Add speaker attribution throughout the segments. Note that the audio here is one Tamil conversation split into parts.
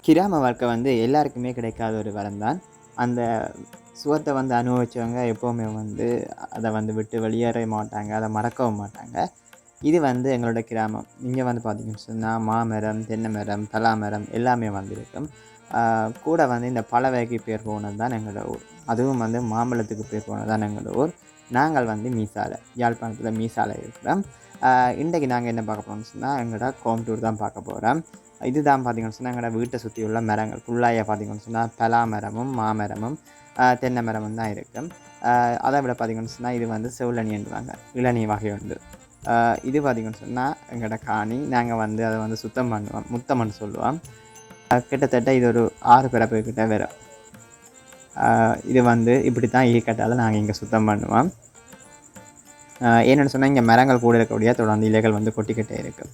Speaker 1: கிராம வாழ்க்கை வந்து எல்லாருக்குமே கிடைக்காத ஒரு வரம் தான். அந்த சுகத்த வந்து அனுபவிச்சவங்க எப்பவுமே வந்து அத வந்து விட்டு வெளியேறவே மாட்டாங்க. அத மறக்கவும் மாட்டாங்க. இது வந்து எங்களோட கிராமம். இங்க வந்து பார்த்தீங்கன்னு சொன்னா, மாமரம், தென்னை மரம், பலா மரம் எல்லாமே வந்து இருக்கும். ஆ கூட வந்து இந்த பல வகைக்கு பேர் போனது தான் எங்களோட ஊர். அதுவும் வந்து மாம்பழத்துக்கு பேர் போனது தான் எங்களோட ஊர். நாங்கள் வந்து மீசால, யாழ்ப்பாணத்தில மீசால இருக்கிறோம். ஆ இன்றைக்கு நாங்க என்ன பார்க்க போறோம்னு சொன்னா, எங்களோட கோயம்புத்தூர் தான் பார்க்க போறோம். இதுதான் பார்த்தீங்கன்னு சொன்னா, எங்களோட வீட்ட சுத்தியுள்ள மரங்கள். ஃபுல்லாயே பார்த்தீங்கன்னு சொன்னா, பலா மரமும், மாமரமும், தென்னை மரமும் தான் இருக்கும். அத விட பார்த்தீங்கன்னு சொன்னா, இது வந்து செவுளனின்றாங்க. இளநீ வகை உண்டு. இது பார்த்தீங்கன்னு சொன்னா, எங்களோட காணி. நாங்க வந்து அத வந்து சுத்தம் பண்ணுவோம். முத்தம்ன்னு சொல்லுவோம். கிட்டத்தட்ட இது ஒரு 6 பிறப்பு கிட்ட வரும். இது வந்து இப்படித்தான் ஈக்கட்டால நாங்க இங்க சுத்தம் பண்ணுவோம். ஏன்னு சொன்னா, இங்க மரங்கள் கூட இருக்கக்கூடிய தொடர்ந்து இலைகள் வந்து கொட்டிக்கிட்டே இருக்கும்.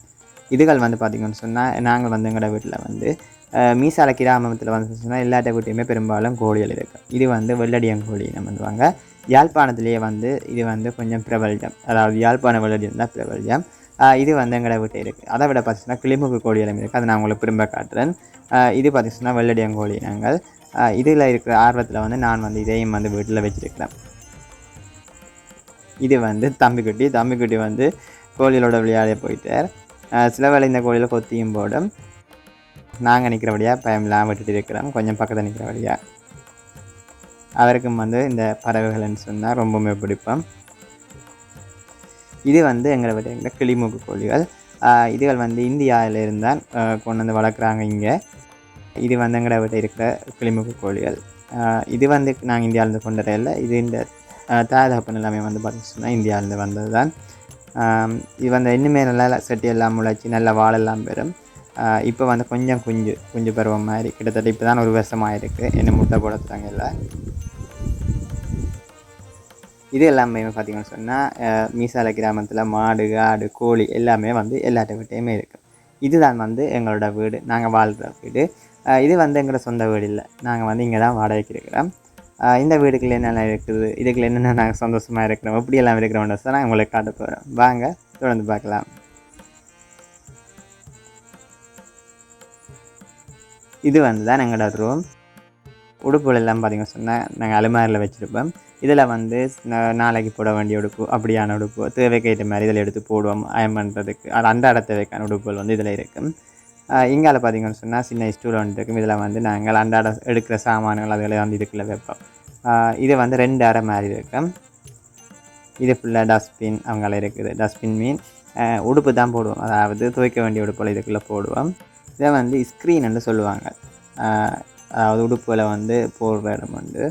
Speaker 1: இதுகள் வந்து பார்த்தீங்கன்னு சொன்னா, நாங்க வந்து எங்களோட வீட்ல வந்து மீசால கிராமத்துல வந்து சொன்னா எல்லாட்ட வீட்லயுமே பெரும்பாலும் கோழிகள் இருக்கும். இது வந்து வெள்ளடியங்கோழி நம்மன்னுவாங்க. யாழ்ப்பாணத்திலேயே வந்து இது வந்து கொஞ்சம் பிரபல்யம். அதாவது யாழ்ப்பாண வெள்ளடியம் தான் பிரபல்யம். இது வந்து எங்களோட வீட்ல இருக்கு. அதை விட பார்த்தீங்கன்னா கிளிமுக்கு கோழிகளும் இருக்குது. அதை நான் உங்களுக்கு திரும்ப காட்டுறேன். இது பார்த்தீங்கன்னா வெள்ளடியங்கோழி நாங்கள். இதில் இருக்கிற ஆர்வத்தில் வந்து நான் வந்து இதையும் வந்து வீட்டில் வச்சிருக்கிறேன். இது வந்து தம்பிக்குட்டி வந்து கோழிகளோட விளையாட போயிட்டார். சில வேளை இந்த கோழியில் கொத்தியும் போடும். நாங்கள் நிற்கிறபடியாக பயம்லாம் விட்டுட்டு இருக்கிறோம். கொஞ்சம் பக்கத்தில் நிற்கிறபடியாக அவருக்கும் வந்து இந்த பறவைகள்னு சொன்னால் ரொம்பவுமே பிடிப்போம். இது வந்து எங்களை விட எங்களை கிளிமூக்கு கோழிகள். இதுகள் வந்து இந்தியாவில் இருந்தால் கொண்டு வந்து வளர்க்குறாங்க இங்கே. இது வந்து எங்களை விட இருக்கிற கிளிமூக்கு கோழிகள். இது வந்து நாங்கள் இந்தியாவிலேருந்து கொண்டு வரையில. இது இந்த தாயதகப்பன் எல்லாமே வந்து பார்த்தீங்கன்னா இந்தியாவிலேருந்து வந்தது தான். இது வந்து இன்னுமே நல்லா செட்டி எல்லாம் முளைச்சி நல்ல வாழெல்லாம் பெறும். இப்போ வந்து கொஞ்சம் குஞ்சு பருவம் மாதிரி கிட்டத்தட்ட இப்போ தான் 1 வருஷமாக இருக்குது. என்ன முட்டை போடுறாங்க இல்லை. இது எல்லாமே பார்த்திங்கன்னு சொன்னால் மீசால கிராமத்தில் மாடு, ஆடு, கோழி எல்லாமே வந்து எல்லாட்ட வீட்டையுமே இருக்குது. இதுதான் வந்து எங்களோட வீடு, நாங்கள் வாழ்கிற வீடு. இது வந்து எங்களோட சொந்த வீடு இல்லை. நாங்கள் வந்து இங்கே தான் வாடகைக்கு இருக்கிறோம். இந்த வீடுக்குள்ள என்னென்ன இருக்குது, இதுக்குள்ள என்னென்ன நாங்கள் சந்தோஷமாக இருக்கிறோம், எப்படியெல்லாம் இருக்கிறோம்னு தான் நான் உங்களுக்கு காட்ட போகிறேன். வாங்க தொடர்ந்து பார்க்கலாம். இது வந்து தான் எங்களோட ரூம். உடுப்புகள் எல்லாம் பார்த்திங்கன்னு சொன்னால் நாங்கள் அலுமாரியில் வச்சுருப்போம். இதில் வந்து நாளைக்கு போட வேண்டிய உடுப்பு, அப்படியான உடுப்பு தேவைக்கேற்ற மாதிரி இதில் எடுத்து போடுவோம். அயன் பண்ணுறதுக்கு அது அன்றாட தேவைக்கான உடுப்புகள் வந்து இதில் இருக்கும். இங்கால பார்த்திங்கன்னு சொன்னால் சின்ன ஸ்டூல் ஒன்று இருக்கும். இதில் வந்து நாங்கள் அன்றாட எடுக்கிற சாமான்கள் அதில் வந்து இதுக்குள்ளே வைப்போம். இது வந்து 2 அறை மாதிரி இருக்கும். இது ஃபுல்லாக டஸ்ட்பின் அவங்கள இருக்குது. டஸ்ட்பின் மீன் உடுப்பு தான் போடுவோம். அதாவது துவைக்க வேண்டிய உடுப்புகள் இதுக்குள்ளே போடுவோம். இதை வந்து ஸ்க்ரீன்னு சொல்லுவாங்க. அதாவது உடுப்புகளை வந்து போடுற இடம் வந்து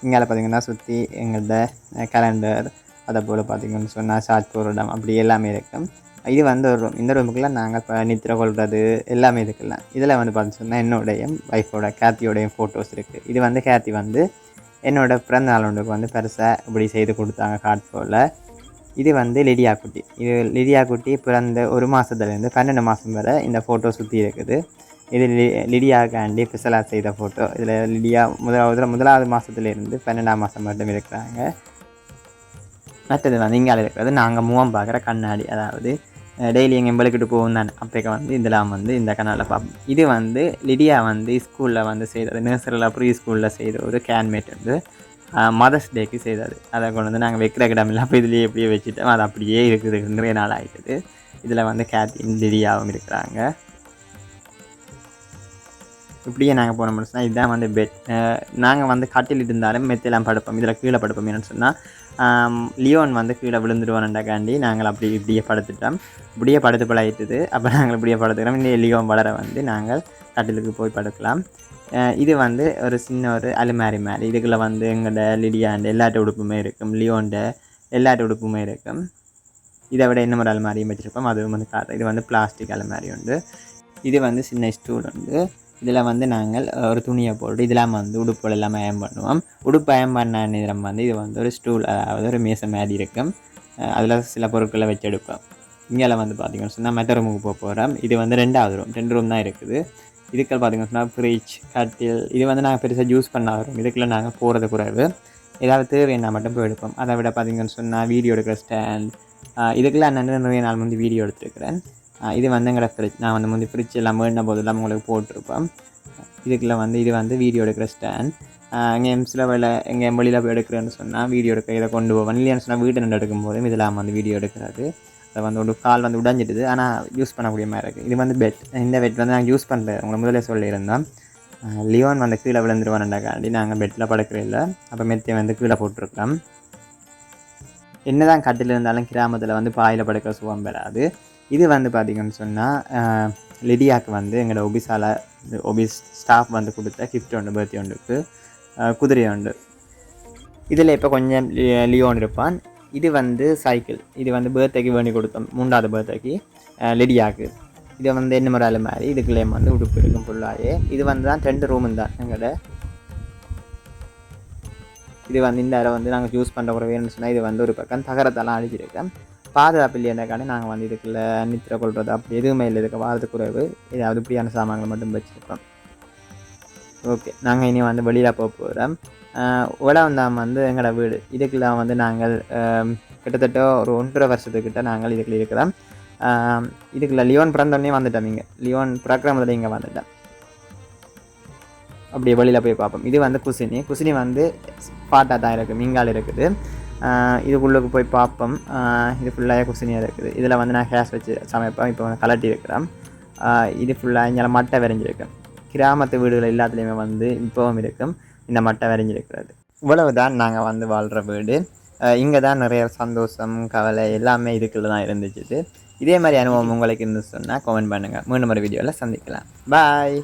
Speaker 1: இங்கே பார்த்திங்கன்னா சுற்றி எங்கள்கிட்ட கேலண்டர், அதை போல் பார்த்திங்கன்னு சொன்னால் சார்ஜ் போடுற இடம் அப்படி எல்லாமே இருக்கும். இது வந்து ஒரு ரூம். இந்த ரூமுக்குள்ளே நாங்கள் இப்போ நித்திரை கொள்வது எல்லாமே இருக்குல்ல. இதில் வந்து பார்த்து சொன்னால் என்னோடைய ஒய்ஃபோட கேத்தியோடைய ஃபோட்டோஸ் இருக்குது. இது வந்து கேத்தி வந்து என்னோடய பிறந்த நாள் ஒன்றுக்கு வந்து பெருசாக இப்படி செய்து கொடுத்தாங்க கார்ட்போர்டில். இது வந்து லிடியா குட்டி. இது லிடியா குட்டி பிறந்த 1 மாதத்துலேருந்து 12 மாதம் வரை இந்த ஃபோட்டோ சுற்றி இருக்குது. இது லிடியாக்காண்டி ஸ்பெஷலாக செய்த ஃபோட்டோ. இதில் லிடியா முதலாவது மாதத்துலேருந்து 12ஆம் மாதம் மட்டும் இருக்கிறாங்க. மற்றது வந்து இங்கே இருக்கிறது நாங்கள் முகம் பார்க்குற கண்ணாடி. அதாவது டெய்லி எங்கள் எம்பளுக்கிட்டு போகும் தானே, அப்போக்க வந்து இதெல்லாம் வந்து இந்த கண்ணாடியில் பார்ப்போம். இது வந்து லிடியா வந்து ஸ்கூலில் வந்து செய்தது, நர்சரியில் ப்ரீ ஸ்கூலில் செய்த ஒரு கேன்மேட் வந்து மதர்ஸ் டேக்கு செய்தது. அதை கொண்டு வந்து நாங்கள் வைக்கிற கிடமில்ல. அப்போ இதுலேயே எப்படியே வச்சுட்டோம். அது அப்படியே இருக்குது, நிறைய நாள் ஆகிட்டுது. இதில் வந்து கேத்தியும் லிடியாவும் இருக்கிறாங்க. இப்படியே நாங்கள் போன முடிச்சுனா இதுதான் வந்து பெட். நாங்கள் வந்து கட்டில் இருந்தாலும் மெத்தையெல்லாம் படுப்போம். இதில் கீழே படுப்போம். என்னென்னு சொன்னால் லியோன் வந்து கீழே விழுந்துடுவான்டாக்காண்டி நாங்கள் இப்படியே படுத்துட்டோம். இப்படியே படுத்து பழகிட்டுது. அப்போ நாங்கள் இப்படியே படுத்துக்கிறோம். இந்த லியோன் வளர வந்து நாங்கள் கட்டிலுக்கு போய் படுக்கலாம். இது வந்து ஒரு சின்ன ஒரு அலுமாரி மாதிரி. இதுக்குள்ளே வந்து எங்களோட லிடியாண்ட எல்லாட்ட உடுப்புமே இருக்கும், லியோண்ட எல்லாட்ட உடுப்புமே இருக்கும். இதை விட இன்னும் ஒரு அலுமாரியும் வச்சுருப்போம். அதுவும் வந்து காட்டுறோம். இது வந்து பிளாஸ்டிக் அலுமாரி உண்டு. இது வந்து சின்ன ஸ்டூல் உண்டு. இதில் வந்து நாங்கள் ஒரு துணியை போட்டு இதெல்லாம் வந்து உடுப்புகள் எல்லாம் அயன் பண்ணுவோம். உடுப்பு அயன் பண்ண நேரம் வந்து இது வந்து ஒரு ஸ்டூல், அதாவது ஒரு மேசை மாதிரி இருக்கும். அதில் சில பொருட்களை வச்சு எடுப்போம். இங்கே வந்து பார்த்திங்கன்னு சொன்னால் மற்ற ரூமுக்கு போகிறோம். இது வந்து 2வது ரூம். 2 ரூம் தான் இருக்குது. இதுக்கள் பார்த்திங்கன்னு சொன்னால் ஃப்ரிட்ஜ், கட்டில். இது வந்து நாங்கள் பெருசாக யூஸ் பண்ண வரும். இதுக்குள்ளே நாங்கள் போகிறது குறைவு. ஏதாவது தேவைன்னா மட்டும் போய் எடுப்போம். அதை விட பார்த்திங்கன்னு சொன்னால் வீடியோ எடுக்கிற ஸ்டாண்ட், இதுக்கெல்லாம் நான் நிறைய நாள் வீடியோ எடுத்துருக்கிறேன். இது வந்து எங்களோட ஃப்ரிட்ஜ். நான் வந்து ஃப்ரிட்ஜ் எல்லாம் வேணுன போது எல்லாம் உங்களுக்கு போட்டிருப்பேன். இதுக்குள்ள வந்து இது வந்து வீடியோ எடுக்கிற ஸ்டாண்ட். எங்கள் எம்ஸில் எங்கள் வெளியில் போய் எடுக்கிறேன்னு சொன்னால் வீடியோ எடுக்க இதை கொண்டு போவேன். இல்லையான்னு சொன்னால் வீட்டு நின்று எடுக்கும்போதும் இதில் வந்து வீடியோ எடுக்கிறது. அதை வந்து ஒரு கால் வந்து உடைஞ்சிடுது, ஆனால் யூஸ் பண்ணக்கூடிய மாதிரி இருக்குது. இது வந்து பெட். இந்த பெட் வந்து நாங்கள் யூஸ் பண்ணுறேன், உங்களை முதலே சொல்லியிருந்தோம். லியோன் வந்து கீழே விழுந்துருவானுண்டாக்காண்டி நாங்கள் பெட்டில் படுக்கிற இல்லை. அப்போ மெத்தியை வந்து கீழே போட்டிருக்கிறோம். என்னதான் கட்டில் இருந்தாலும் கிராமத்தில் வந்து பாயில் படுக்கிற சுகம் பெறாது. இது வந்து பார்த்திங்கன்னு சொன்னால் லிடியாவுக்கு வந்து எங்களோட ஒபிஸ் ஸ்டாஃப் வந்து கொடுத்த கிஃப்ட் உண்டு, பர்த்டே ஒன்றுக்கு குதிரை உண்டு. இதில் இப்போ கொஞ்சம் லியோன் இருப்பான். இது வந்து சைக்கிள். இது வந்து பர்த்டேக்கு வேண்டி கொடுத்தோம், 3வது பர்த்டேக்கு லிடியாவுக்கு. இதை வந்து என்ன முறையில் மாதிரி இதுக்குள்ளேயும் வந்து உடுப்பு இருக்கும் ஃபுல்லாகவே. இது வந்து தான் 2 ரூம் தான் எங்களோட. இது வந்து இந்த அறை வந்து நாங்கள் யூஸ் பண்ணுற ஒரு வேணும்னு சொன்னால் இது வந்து ஒரு பக்கம் தகரத்தெல்லாம் அழிச்சிருக்கேன். பாதுகாப்பு இல்லையாக்காண்டி நாங்கள் வந்து இதுக்குள்ளே நித்திரை கொள்வது அப்படி எதுவுமே இல்லை. இதுக்கு வாரது குறைவு ஏதாவது இப்படியான சாமான்கள் மட்டும் வச்சுருக்கோம். ஓகே, நாங்கள் இனி வந்து வெளியில் போக போகிறோம். உலகம் வந்து எங்களோட வீடு. இதுக்குள்ள வந்து நாங்கள் கிட்டத்தட்ட ஒரு 1.5 வருஷத்துக்கிட்ட நாங்கள் இதுக்குள்ள இருக்கிறோம். இதுக்குள்ள லியோன் பிறந்தோடனே வந்துட்டோம். இங்கே லியோன் பிறக்கிற இங்கே வந்துட்டோம். அப்படியே வெளியில் போய் பார்ப்போம். இது வந்து குசினி வந்து பாட்டாக தான் இருக்குது, மிங்கால் இருக்குது. இதுக்குள்ளுக்கு போய் பார்ப்போம். இது ஃபுல்லாக குசினியாக இருக்குது. இதில் வந்து நான் கேஸ் வச்சு சமைப்பேன். இப்போ வந்து கலட்டி இருக்கிறேன். இது ஃபுல்லாக இங்கே மட்டை வரைஞ்சிருக்கேன். கிராமத்து வீடுகள் எல்லாத்துலேயுமே வந்து இப்போவும் இருக்கும் இந்த மட்டை வரைஞ்சிருக்கிறது. இவ்வளவு தான் நாங்கள் வந்து வாழ்கிற வீடு. இங்கே தான் நிறைய சந்தோஷம், கவலை எல்லாமே இதுக்குள்ள தான் இருந்துச்சு. இதே மாதிரி அனுபவம் உங்களுக்கு இருந்து சொன்னால் கமெண்ட் பண்ணுங்கள். மீண்டும் ஒரு வீடியோவில் சந்திக்கலாம். பாய்.